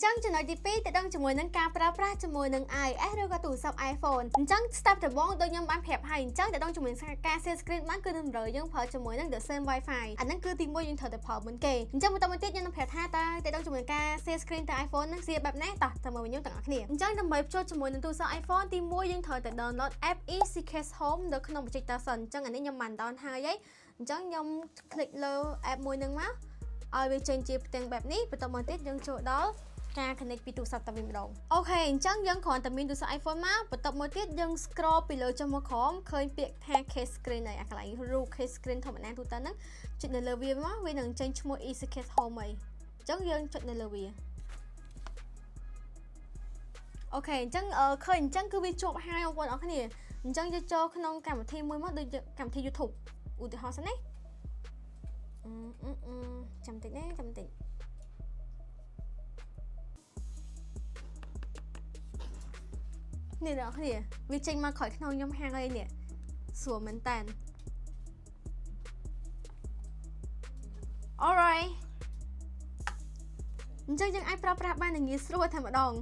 ចឹងចំណុចទី2ទៅដឹងជាមួយនឹងការប្រើប្រាស់ជាមួយនឹង iOS ឬក៏ទូរស័ព្ទ iPhone អញ្ចឹង step ដំបូងដូចខ្ញុំបានប្រាប់ហើយអញ្ចឹងទៅដឹងជាមួយនឹងការ share screen បានគឺតម្រូវយើងប្រើជាមួយនឹង the same Wi-Fi អាហ្នឹងគឺទី1យើងត្រូវតែប្រើមុនគេអញ្ចឹងបន្តមកទៀតយើងនឹងប្រាប់ថាតើទៅដឹងជាមួយនឹងការ share screen ទៅ iPhone ហ្នឹង share បែបណាតោះទៅមើលវិញទាំងអស់គ្នាអញ្ចឹងដើម្បីភ្ជាប់ជាមួយនឹងទូរស័ព្ទ iPhone ទី1យើងត្រូវតែ download app EasyCase Home នៅក្នុងបច្ចេកទេសសិនអញ្ចឹងអានេះខ្ញុំបាន down ហើយអញ្ចឹងខ្ញុំ click លើ app មួយហ្នឹងមកឲ្យវាចេញជាផ្ទាំងបែបនេះបន្តមកទៀតយើងចូលដល់ការ connect ពីទូរស័ព្ទតែវិញម្ដងអូខេអញ្ចឹងយើងគ្រាន់តែមានទូរស័ព្ទ iPhone មកបន្ទាប់មកទៀតយើង scroll ពីលើចុះមកក្រោមឃើញពាក្យថា case screen ហើយអាកន្លែងរូប case screen ធម្មតាទូទៅហ្នឹងចុចនៅលើវាមកវានឹងចេញឈ្មោះ EasyCase Home ហើយអញ្ចឹងយើងចុចនៅលើវាអូខេអញ្ចឹងឃើញអញ្ចឹងគឺវាជាប់ហើយបងប្អូនអរគ្នាអញ្ចឹងយើងចូលក្នុងកម្មវិធីមួយមកដូចកម្មវិធី YouTube ឧទាហរណ៍សិនណាចាំតិចណាចាំតិចនេះដល់គ្នាវាចេញមកក្រោយខ្នងខ្ញុំហាងអីនេះស្រួលមែនតើ Alright អញ្ចឹងយើងអាចប្រើប្រាស់បានងាយស្រួលតែម្ដង